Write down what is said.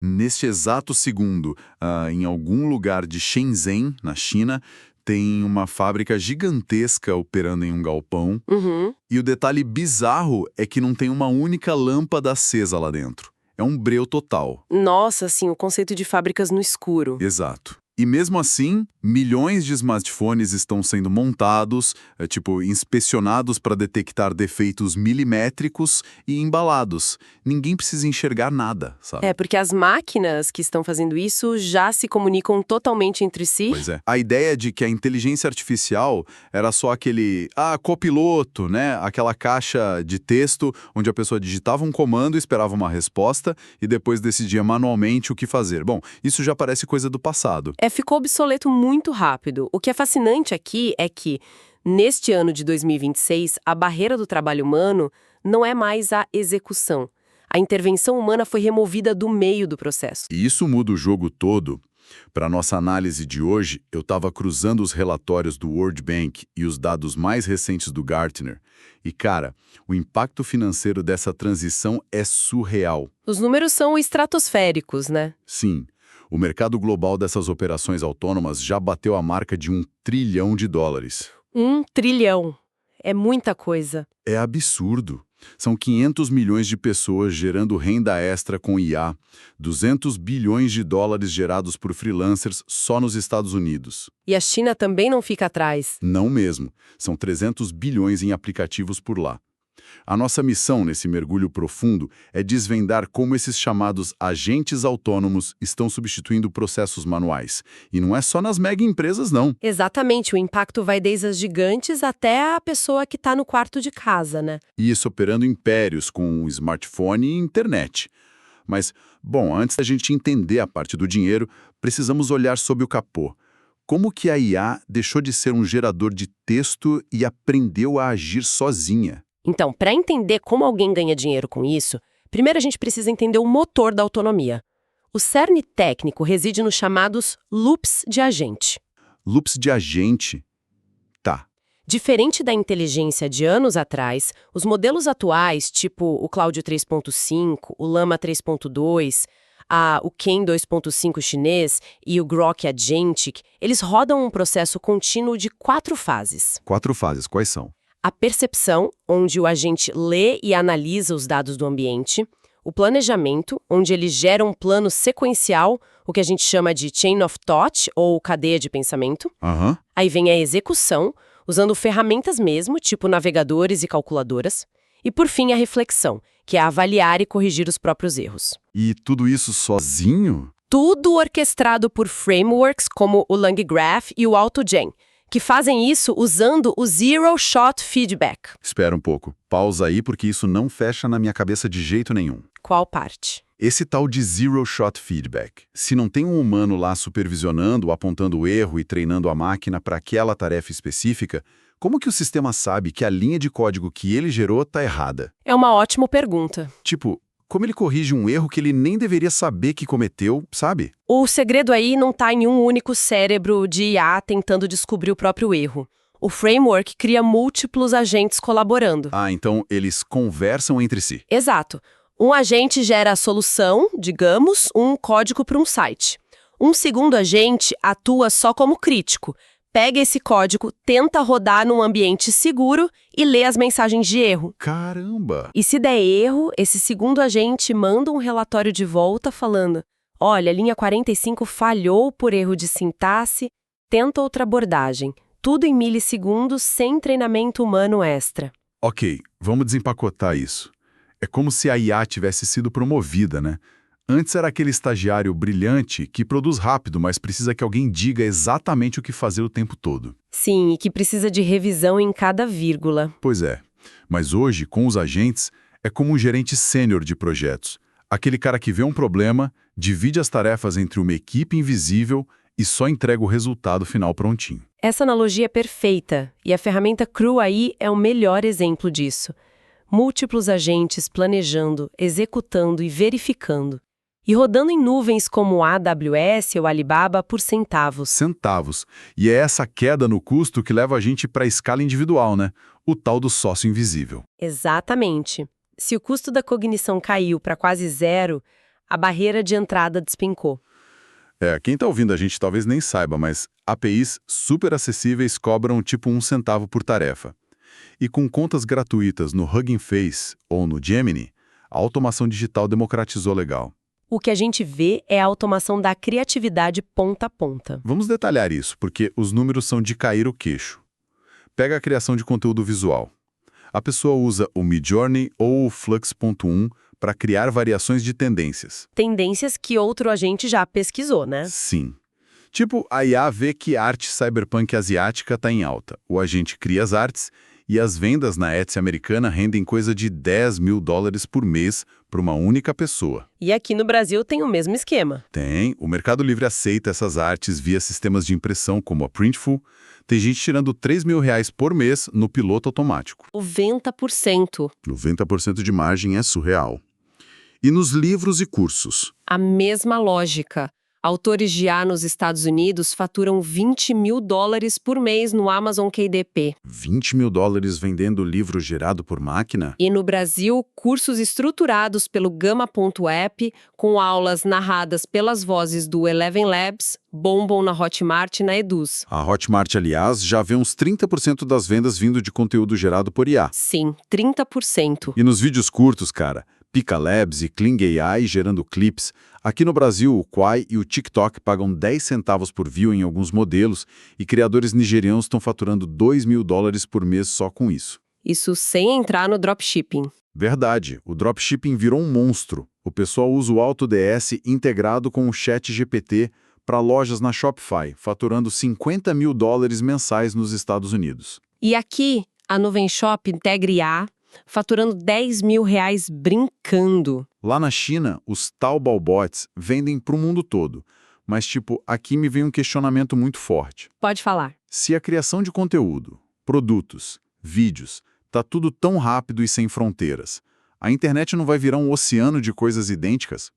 Neste exato segundo, em algum lugar de Shenzhen, na China, tem uma fábrica gigantesca operando em um galpão. Uhum. E o detalhe bizarro é que não tem uma única lâmpada acesa lá dentro. É um breu total. Nossa, assim, o conceito de fábricas no escuro. Exato. E mesmo assim, milhões de smartphones estão sendo montados, inspecionados para detectar defeitos milimétricos e embalados. Ninguém precisa enxergar nada, sabe? É, porque as máquinas que estão fazendo isso já se comunicam totalmente entre si. Pois é. A ideia de que a inteligência artificial era só aquele, copiloto, né? Aquela caixa de texto onde a pessoa digitava um comando, esperava uma resposta e depois decidia manualmente o que fazer. Bom, isso já parece coisa do passado. Ficou obsoleto muito rápido. O que é fascinante aqui é que, neste ano de 2026, a barreira do trabalho humano não é mais a execução. A intervenção humana foi removida do meio do processo. E isso muda o jogo todo. Para nossa análise de hoje, eu estava cruzando os relatórios do World Bank e os dados mais recentes do Gartner. E, cara, o impacto financeiro dessa transição é surreal. Os números são estratosféricos, né? Sim. O mercado global dessas operações autônomas já bateu a marca de US$ 1 trilhão. 1 trilhão. É muita coisa. É absurdo. São 500 milhões de pessoas gerando renda extra com IA, 200 bilhões de dólares gerados por freelancers só nos Estados Unidos. E a China também não fica atrás. Não mesmo. São 300 bilhões em aplicativos por lá. A nossa missão nesse mergulho profundo é desvendar como esses chamados agentes autônomos estão substituindo processos manuais. E não é só nas mega empresas, não. Exatamente, o impacto vai desde as gigantes até a pessoa que está no quarto de casa, né? E isso operando impérios com smartphone e internet. Mas, bom, antes da gente entender a parte do dinheiro, precisamos olhar sob o capô. Como que a IA deixou de ser um gerador de texto e aprendeu a agir sozinha? Então, para entender como alguém ganha dinheiro com isso, primeiro a gente precisa entender o motor da autonomia. O cerne técnico reside nos chamados loops de agente. Loops de agente? Tá. Diferente da inteligência de anos atrás, os modelos atuais, tipo o Claude 3.5, o Llama 3.2, o Ken 2.5 chinês e o Grok Agentic, eles rodam um processo contínuo de 4 fases. 4 fases, quais são? A percepção, onde o agente lê e analisa os dados do ambiente. O planejamento, onde ele gera um plano sequencial, o que a gente chama de chain of thought, ou cadeia de pensamento. Aham. Aí vem a execução, usando ferramentas mesmo, tipo navegadores e calculadoras. E por fim, a reflexão, que é avaliar e corrigir os próprios erros. E tudo isso sozinho? Tudo orquestrado por frameworks como o LangGraph e o AutoGen, que fazem isso usando o Zero Shot Feedback. Espera um pouco. Pausa aí, porque isso não fecha na minha cabeça de jeito nenhum. Qual parte? Esse tal de Zero Shot Feedback. Se não tem um humano lá supervisionando, apontando o erro e treinando a máquina para aquela tarefa específica, como que o sistema sabe que a linha de código que ele gerou está errada? É uma ótima pergunta. Tipo, como ele corrige um erro que ele nem deveria saber que cometeu, sabe? O segredo aí não está em um único cérebro de IA tentando descobrir o próprio erro. O framework cria múltiplos agentes colaborando. Então eles conversam entre si. Exato. Um agente gera a solução, digamos, um código para um site. Um segundo agente atua só como crítico. Pega esse código, tenta rodar num ambiente seguro e lê as mensagens de erro. Caramba! E se der erro, esse segundo agente manda um relatório de volta falando: olha, a linha 45 falhou por erro de sintaxe, tenta outra abordagem. Tudo em milissegundos, sem treinamento humano extra. Ok, vamos desempacotar isso. É como se a IA tivesse sido promovida, né? Antes era aquele estagiário brilhante que produz rápido, mas precisa que alguém diga exatamente o que fazer o tempo todo. Sim, e que precisa de revisão em cada vírgula. Pois é. Mas hoje, com os agentes, é como um gerente sênior de projetos. Aquele cara que vê um problema, divide as tarefas entre uma equipe invisível e só entrega o resultado final prontinho. Essa analogia é perfeita, e a ferramenta Cru AI é o melhor exemplo disso. Múltiplos agentes planejando, executando e verificando. E rodando em nuvens como a AWS ou Alibaba por centavos. Centavos. E é essa queda no custo que leva a gente para a escala individual, né? O tal do sócio invisível. Exatamente. Se o custo da cognição caiu para quase zero, A barreira de entrada despencou. Quem está ouvindo a gente talvez nem saiba, mas APIs super acessíveis cobram tipo 1 centavo por tarefa. E com contas gratuitas no Hugging Face ou no Gemini, a automação digital democratizou legal. O que a gente vê é a automação da criatividade ponta a ponta. Vamos detalhar isso, porque os números são de cair o queixo. Pega a criação de conteúdo visual. A pessoa usa o Midjourney ou o Flux.1 para criar variações de tendências. Tendências que outro agente já pesquisou, né? Sim. Tipo, a IA vê que arte cyberpunk asiática está em alta. O agente cria as artes e as vendas na Etsy americana rendem coisa de $10 mil por mês para uma única pessoa. E aqui no Brasil tem o mesmo esquema. Tem. O Mercado Livre aceita essas artes via sistemas de impressão como a Printful. Tem gente tirando R$3 mil por mês no piloto automático. 90%. 90% de margem é surreal. E nos livros e cursos? A mesma lógica. Autores de IA nos Estados Unidos faturam $20 mil por mês no Amazon KDP. $20 mil vendendo livro gerado por máquina? E no Brasil, cursos estruturados pelo Gama.app, com aulas narradas pelas vozes do Eleven Labs, bombam na Hotmart e na Eduz. A Hotmart, aliás, já vê uns 30% das vendas vindo de conteúdo gerado por IA. Sim, 30%. E nos vídeos curtos, cara, Pika Labs e Kling AI gerando clips. Aqui no Brasil, o Kwai e o TikTok pagam 10 centavos por view em alguns modelos e criadores nigerianos estão faturando $2 mil por mês só com isso. Isso sem entrar no dropshipping. Verdade, o dropshipping virou um monstro. O pessoal usa o AutoDS integrado com o ChatGPT para lojas na Shopify, faturando $50 mil mensais nos Estados Unidos. E aqui, a Nuvem Shop integra IA, faturando R$10 mil brincando. Lá na China, os Taobao bots vendem para o mundo todo. Mas, tipo, aqui me vem um questionamento muito forte. Pode falar. Se a criação de conteúdo, produtos, vídeos, tá tudo tão rápido e sem fronteiras, a internet não vai virar um oceano de coisas idênticas?